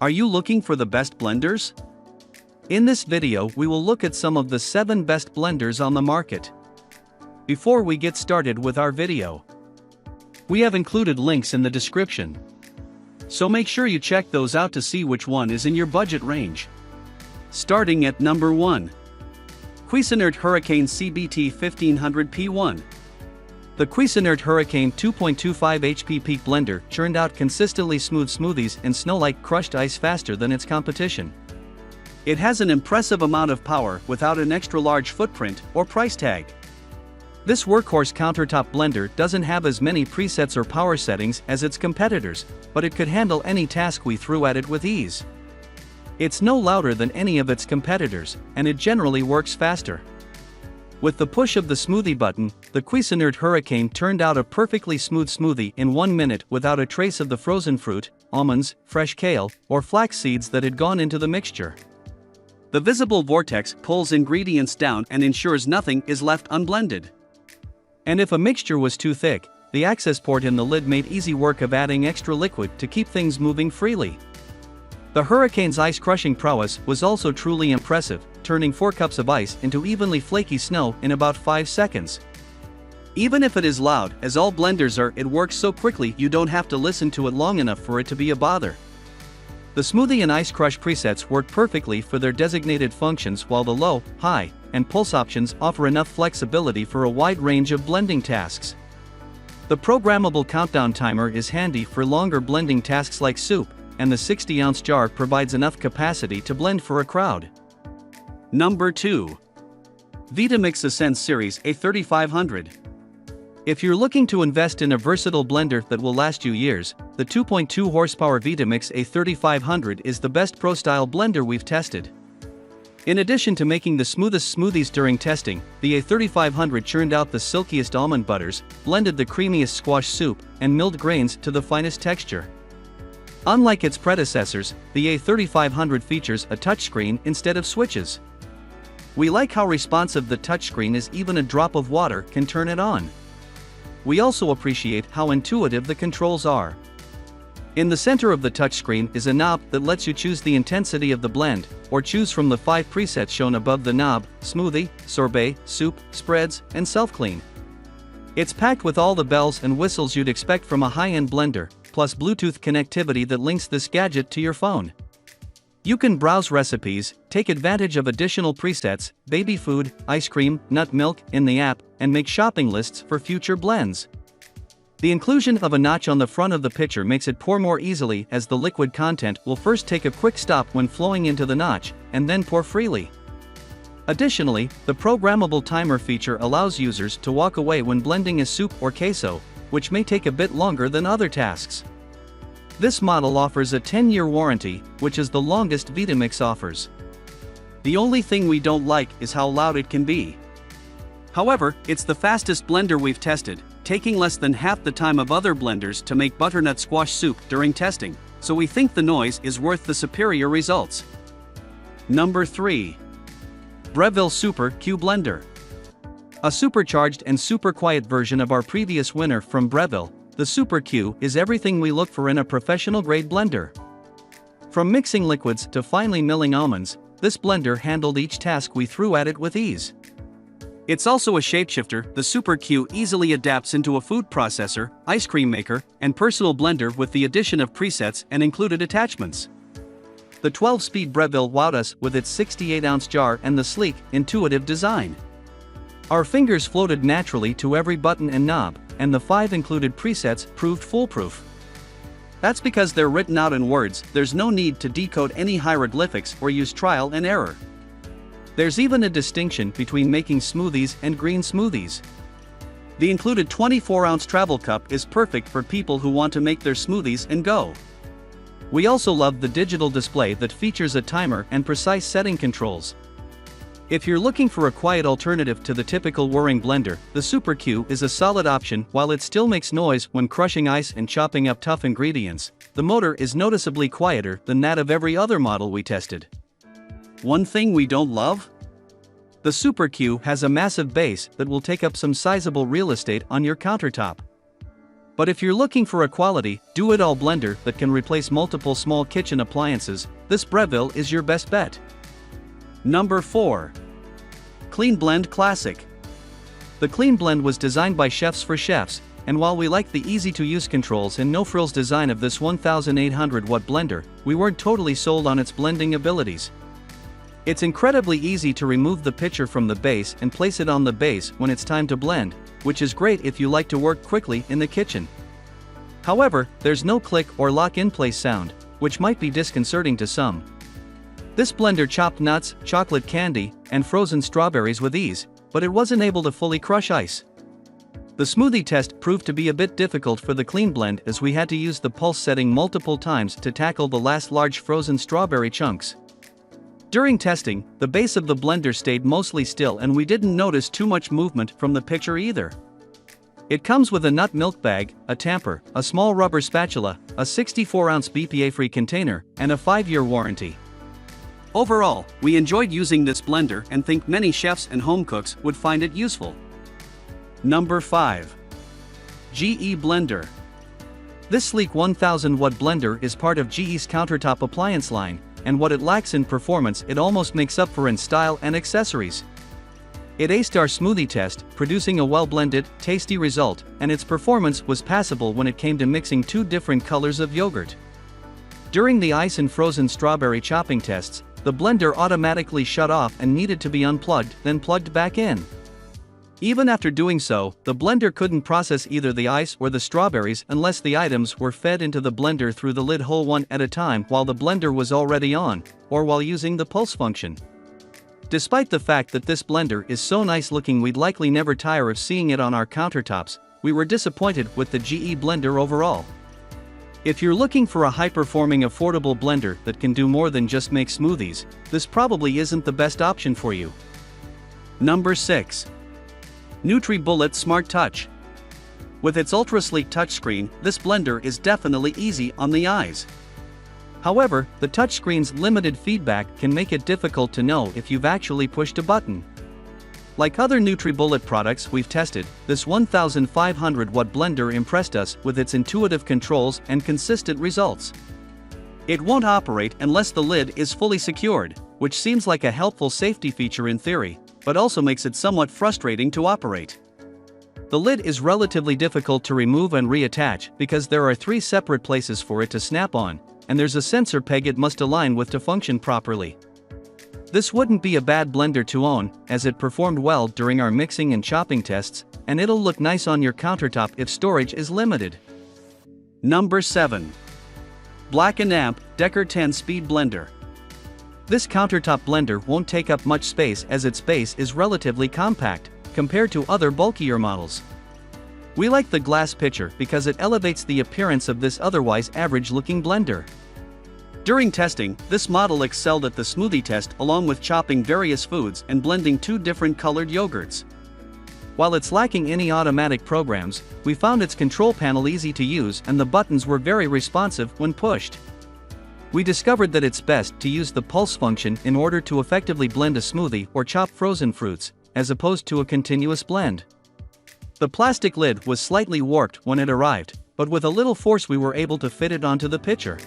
Are you looking for the best blenders? In this video we will look at some of the 7 best blenders on the market. Before we get started with our video, we have included links in the description, so make sure you check those out to see which one is in your budget range. Starting at number 1. Cuisinart Hurricane CBT 1500 P1. The Cuisinart Hurricane 2.25 HP Peak Blender churned out consistently smooth smoothies and snow-like crushed ice faster than its competition. It has an impressive amount of power without an extra-large footprint or price tag. This workhorse countertop blender doesn't have as many presets or power settings as its competitors, but it could handle any task we threw at it with ease. It's no louder than any of its competitors, and it generally works faster. With the push of the smoothie button, the Cuisinart Hurricane turned out a perfectly smooth smoothie in 1 minute without a trace of the frozen fruit, almonds, fresh kale, or flax seeds that had gone into the mixture. The visible vortex pulls ingredients down and ensures nothing is left unblended. And if a mixture was too thick, the access port in the lid made easy work of adding extra liquid to keep things moving freely. The Hurricane's ice-crushing prowess was also truly impressive, turning 4 cups of ice into evenly flaky snow in about 5 seconds. Even if it is loud, as all blenders are, it works so quickly you don't have to listen to it long enough for it to be a bother. The smoothie and ice crush presets work perfectly for their designated functions, while the low, high, and pulse options offer enough flexibility for a wide range of blending tasks. The programmable countdown timer is handy for longer blending tasks like soup, and the 60-ounce jar provides enough capacity to blend for a crowd. Number 2. Vitamix Ascent Series A3500. If you're looking to invest in a versatile blender that will last you years, the 2.2 horsepower Vitamix A3500 is the best pro-style blender we've tested. In addition to making the smoothest smoothies during testing, the A3500 churned out the silkiest almond butters, blended the creamiest squash soup, and milled grains to the finest texture. Unlike its predecessors, the A3500 features a touchscreen instead of switches. We like how responsive the touchscreen is, even a drop of water can turn it on. We also appreciate how intuitive the controls are. In the center of the touchscreen is a knob that lets you choose the intensity of the blend, or choose from the 5 presets shown above the knob: smoothie, sorbet, soup, spreads, and self-clean. It's packed with all the bells and whistles you'd expect from a high-end blender, plus Bluetooth connectivity that links this gadget to your phone. You can browse recipes, take advantage of additional presets, baby food, ice cream, nut milk in the app, and make shopping lists for future blends. The inclusion of a notch on the front of the pitcher makes it pour more easily, as the liquid content will first take a quick stop when flowing into the notch, and then pour freely. Additionally, the programmable timer feature allows users to walk away when blending a soup or queso, which may take a bit longer than other tasks. This model offers a 10-year warranty, which is the longest Vitamix offers. The only thing we don't like is how loud it can be. However, it's the fastest blender we've tested, taking less than half the time of other blenders to make butternut squash soup during testing, so we think the noise is worth the superior results. Number 3. Breville Super Q Blender. A supercharged and super quiet version of our previous winner from Breville, the Super Q is everything we look for in a professional-grade blender. From mixing liquids to finely milling almonds, this blender handled each task we threw at it with ease. It's also a shapeshifter. The Super Q easily adapts into a food processor, ice cream maker, and personal blender with the addition of presets and included attachments. The 12-speed Breville wowed us with its 68-ounce jar and the sleek, intuitive design. Our fingers floated naturally to every button and knob, and the 5 included presets proved foolproof. That's because they're written out in words. There's no need to decode any hieroglyphics or use trial and error. There's even a distinction between making smoothies and green smoothies. The included 24-ounce travel cup is perfect for people who want to make their smoothies and go. We also love the digital display that features a timer and precise setting controls. If you're looking for a quiet alternative to the typical whirring blender, the Super Q is a solid option. While it still makes noise when crushing ice and chopping up tough ingredients, the motor is noticeably quieter than that of every other model we tested. One thing we don't love? The Super Q has a massive base that will take up some sizable real estate on your countertop. But if you're looking for a quality, do-it-all blender that can replace multiple small kitchen appliances, this Breville is your best bet. Number 4. Cleanblend Classic. The Cleanblend was designed by chefs for chefs, and while we liked the easy-to-use controls and no-frills design of this 1800-watt blender, we weren't totally sold on its blending abilities. It's incredibly easy to remove the pitcher from the base and place it on the base when it's time to blend, which is great if you like to work quickly in the kitchen. However, there's no click or lock-in-place sound, which might be disconcerting to some. This blender chopped nuts, chocolate candy, and frozen strawberries with ease, but it wasn't able to fully crush ice. The smoothie test proved to be a bit difficult for the Cleanblend as we had to use the pulse setting multiple times to tackle the last large frozen strawberry chunks. During testing, the base of the blender stayed mostly still and we didn't notice too much movement from the pitcher either. It comes with a nut milk bag, a tamper, a small rubber spatula, a 64-ounce BPA-free container, and a 5-year warranty. Overall, we enjoyed using this blender and think many chefs and home cooks would find it useful. Number 5. GE Blender. This sleek 1000-watt blender is part of GE's countertop appliance line, and what it lacks in performance it almost makes up for in style and accessories. It aced our smoothie test, producing a well-blended, tasty result, and its performance was passable when it came to mixing 2 different colors of yogurt. During the ice and frozen strawberry chopping tests, the blender automatically shut off and needed to be unplugged, then plugged back in. Even after doing so, the blender couldn't process either the ice or the strawberries unless the items were fed into the blender through the lid hole one at a time while the blender was already on, or while using the pulse function. Despite the fact that this blender is so nice looking we'd likely never tire of seeing it on our countertops, we were disappointed with the GE blender overall. If you're looking for a high-performing affordable blender that can do more than just make smoothies, this probably isn't the best option for you. Number 6. NutriBullet Smart Touch. With its ultra-sleek touchscreen, this blender is definitely easy on the eyes. However, the touchscreen's limited feedback can make it difficult to know if you've actually pushed a button. Like other NutriBullet products we've tested, this 1500-watt blender impressed us with its intuitive controls and consistent results. It won't operate unless the lid is fully secured, which seems like a helpful safety feature in theory, but also makes it somewhat frustrating to operate. The lid is relatively difficult to remove and reattach because there are 3 separate places for it to snap on, and there's a sensor peg it must align with to function properly. This wouldn't be a bad blender to own, as it performed well during our mixing and chopping tests, and it'll look nice on your countertop if storage is limited. Number 7. Black & Amp Decker 10-Speed Blender. This countertop blender won't take up much space as its base is relatively compact, compared to other bulkier models. We like the glass pitcher because it elevates the appearance of this otherwise average-looking blender. During testing, this model excelled at the smoothie test along with chopping various foods and blending 2 different colored yogurts. While it's lacking any automatic programs, we found its control panel easy to use and the buttons were very responsive when pushed. We discovered that it's best to use the pulse function in order to effectively blend a smoothie or chop frozen fruits, as opposed to a continuous blend. The plastic lid was slightly warped when it arrived, but with a little force we were able to fit it onto the pitcher.